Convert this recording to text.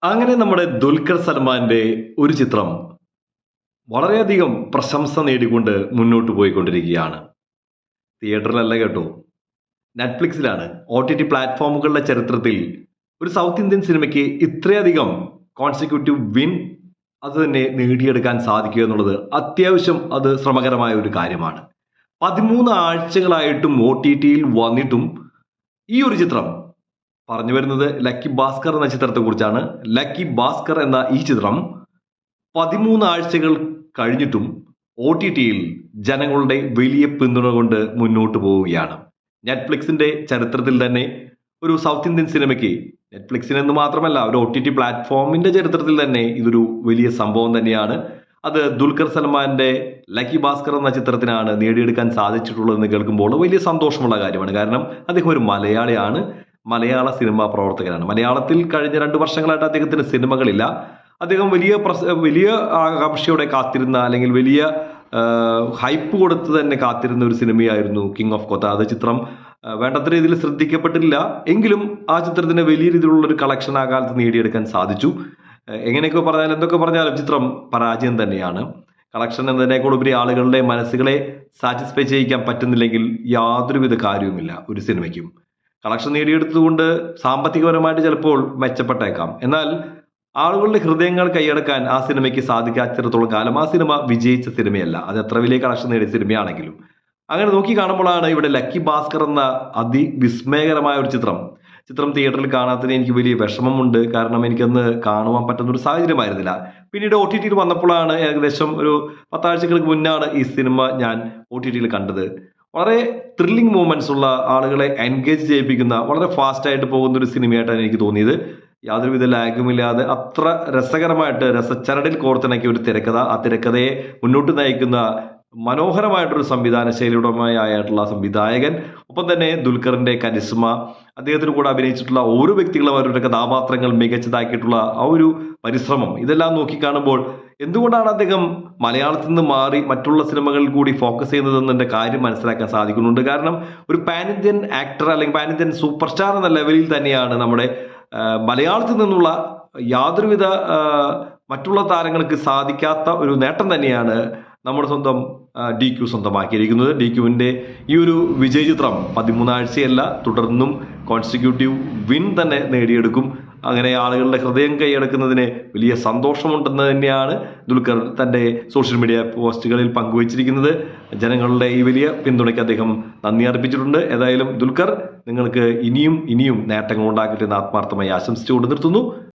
അങ്ങനെ നമ്മുടെ ദുൽഖർ സൽമാന്റെ ഒരു ചിത്രം വളരെയധികം പ്രശംസ നേടിക്കൊണ്ട് മുന്നോട്ട് പോയിക്കൊണ്ടിരിക്കുകയാണ്. തിയേറ്ററിലല്ല കേട്ടോ, നെറ്റ്ഫ്ലിക്സിലാണ്. OTT പ്ലാറ്റ്ഫോമുകളുടെ ചരിത്രത്തിൽ ഒരു സൗത്ത് ഇന്ത്യൻ സിനിമയ്ക്ക് ഇത്രയധികം കോൺസിക്യൂട്ടീവ് വിൻ അത് തന്നെ നേടിയെടുക്കാൻ സാധിക്കുക എന്നുള്ളത് അത്യാവശ്യം അത് ശ്രമകരമായ ഒരു കാര്യമാണ്. 13 ആഴ്ചകളായിട്ടും OTTയിൽ വന്നിട്ടും ഈ ഒരു ചിത്രം പറഞ്ഞു വരുന്നത് ലക്കി ഭാസ്കർ എന്ന ചിത്രത്തെ കുറിച്ചാണ്. ലക്കി ഭാസ്കർ എന്ന ഈ ചിത്രം 13 ആഴ്ചകൾ കഴിഞ്ഞിട്ടും OTTയിൽ ജനങ്ങളുടെ വലിയ പിന്തുണ കൊണ്ട് മുന്നോട്ട് പോവുകയാണ്. നെറ്റ്ഫ്ലിക്സിന്റെ ചരിത്രത്തിൽ തന്നെ ഒരു സൗത്ത് ഇന്ത്യൻ സിനിമയ്ക്ക്, നെറ്റ്ഫ്ലിക്സിന് എന്ന് മാത്രമല്ല ഒരു OTT പ്ലാറ്റ്ഫോമിന്റെ ചരിത്രത്തിൽ തന്നെ ഇതൊരു വലിയ സംഭവം തന്നെയാണ്. അത് ദുൽഖർ സൽമാന്റെ ലക്കി ഭാസ്കർ എന്ന ചിത്രത്തിനാണ് നേടിയെടുക്കാൻ സാധിച്ചിട്ടുള്ളതെന്ന് കേൾക്കുമ്പോൾ വലിയ സന്തോഷമുള്ള കാര്യമാണ്. കാരണം അദ്ദേഹം ഒരു മലയാളിയാണ്, മലയാള സിനിമാ പ്രവർത്തകനാണ്. മലയാളത്തിൽ കഴിഞ്ഞ 2 വർഷങ്ങളായിട്ട് അദ്ദേഹത്തിന് സിനിമകളില്ല. അദ്ദേഹം വലിയ ആകാംക്ഷയോടെ കാത്തിരുന്ന, അല്ലെങ്കിൽ വലിയ ഹൈപ്പ് കൊടുത്ത് തന്നെ കാത്തിരുന്ന ഒരു സിനിമയായിരുന്നു കിങ് ഓഫ് കൊത്ത. അത് ചിത്രം വേണ്ടത്ര രീതിയിൽ ശ്രദ്ധിക്കപ്പെട്ടില്ല എങ്കിലും ആ ചിത്രത്തിന് വലിയ രീതിയിലുള്ള ഒരു കളക്ഷൻ ആ കാലത്ത് നേടിയെടുക്കാൻ സാധിച്ചു. എങ്ങനെയൊക്കെ പറഞ്ഞാലും എന്തൊക്കെ പറഞ്ഞാലും ചിത്രം പരാജയം തന്നെയാണ്. കളക്ഷൻ എന്നതിനേക്കാളുപരി ആളുകളുടെ മനസ്സുകളെ സാറ്റിസ്ഫൈ ചെയ്യിക്കാൻ പറ്റുന്നില്ലെങ്കിൽ യാതൊരുവിധ കാര്യവുമില്ല ഒരു സിനിമയ്ക്കും. കളക്ഷൻ നേടിയെടുത്തുകൊണ്ട് സാമ്പത്തികപരമായിട്ട് ചിലപ്പോൾ മെച്ചപ്പെട്ടേക്കാം, എന്നാൽ ആളുകളുടെ ഹൃദയങ്ങൾ കൈയടക്കാൻ ആ സിനിമയ്ക്ക് സാധിക്കാത്തിടത്തോളം കാലം ആ സിനിമ വിജയിച്ച സിനിമയല്ല, അത് എത്ര വലിയ കളക്ഷൻ നേടിയ സിനിമയാണെങ്കിലും. അങ്ങനെ നോക്കി കാണുമ്പോഴാണ് ഇവിടെ ലക്കി ഭാസ്കർ എന്ന അതിവിസ്മയകരമായ ഒരു ചിത്രം തിയേറ്ററിൽ കാണാത്തതിന് എനിക്ക് വലിയ വിഷമമുണ്ട്. കാരണം എനിക്കന്ന് കാണുവാൻ പറ്റുന്ന ഒരു സാഹചര്യമായിരുന്നില്ല. പിന്നീട് OTTയിൽ വന്നപ്പോഴാണ്, ഏകദേശം ഒരു 10 ആഴ്ചകൾക്ക് മുന്നാണ് ഈ സിനിമ ഞാൻ OTTയിൽ കണ്ടത്. വളരെ ത്രില്ലിംഗ് മൂവ്മെന്റ്സ് ഉള്ള, ആളുകളെ എൻഗേജ് ചെയ്യിപ്പിക്കുന്ന, വളരെ ഫാസ്റ്റ് ആയിട്ട് പോകുന്ന ഒരു സിനിമയായിട്ടാണ് എനിക്ക് തോന്നിയത്. യാതൊരുവിധ ലാഗുമില്ലാതെ അത്ര രസകരമായിട്ട് രസച്ചരടിൽ കോർത്തിണക്കിയ ഒരു തിരക്കഥ, ആ തിരക്കഥയെ മുന്നോട്ട് നയിക്കുന്ന മനോഹരമായിട്ടൊരു സംവിധാന ശൈലിയുടമയായിട്ടുള്ള സംവിധായകൻ, ഒപ്പം തന്നെ ദുൽഖറിന്റെ കരിസ്മ, അദ്ദേഹത്തിന് കൂടെ അഭിനയിച്ചിട്ടുള്ള ഓരോ വ്യക്തികളും അവരുടെ കഥാപാത്രങ്ങൾ മികച്ചതാക്കിയിട്ടുള്ള ആ ഒരു പരിശ്രമം, ഇതെല്ലാം നോക്കിക്കാണുമ്പോൾ എന്തുകൊണ്ടാണ് അദ്ദേഹം മലയാളത്തിൽ നിന്ന് മാറി മറ്റുള്ള സിനിമകളിൽ കൂടി ഫോക്കസ് ചെയ്യുന്നതെന്നെ കാര്യം മനസ്സിലാക്കാൻ സാധിക്കുന്നുണ്ട്. കാരണം ഒരു പാൻ ഇന്ത്യൻ ആക്ടർ അല്ലെങ്കിൽ പാൻ ഇന്ത്യൻ സൂപ്പർ സ്റ്റാർ എന്ന ലെവലിൽ തന്നെയാണ് നമ്മുടെ മലയാളത്തിൽ നിന്നുള്ള യാതൊരുവിധ മറ്റുള്ള താരങ്ങൾക്ക് സാധിക്കാത്ത ഒരു നേട്ടം തന്നെയാണ് നമ്മുടെ സ്വന്തം DQ സ്വന്തമാക്കിയിരിക്കുന്നത്. DQവിന്റെ ഈ ഒരു വിജയ ചിത്രം 13 ആഴ്ചയല്ല, തുടർന്നും കോൺസിക്യൂട്ടീവ് വിൻ തന്നെ നേടിയെടുക്കും. അങ്ങനെ ആളുകളുടെ ഹൃദയം കൈയടക്കുന്നതിന് വലിയ സന്തോഷമുണ്ടെന്ന് തന്നെയാണ് ദുൽഖർ തൻ്റെ സോഷ്യൽ മീഡിയ പോസ്റ്റുകളിൽ പങ്കുവച്ചിരിക്കുന്നത്. ജനങ്ങളുടെ ഈ വലിയ പിന്തുണയ്ക്ക് അദ്ദേഹം നന്ദി അർപ്പിച്ചിട്ടുണ്ട്. ഏതായാലും ദുൽഖർ, നിങ്ങൾക്ക് ഇനിയും നേട്ടങ്ങൾ ഉണ്ടാക്കട്ടെ എന്ന് ആത്മാർത്ഥമായി ആശംസിച്ചുകൊണ്ട് നിർത്തുന്നു.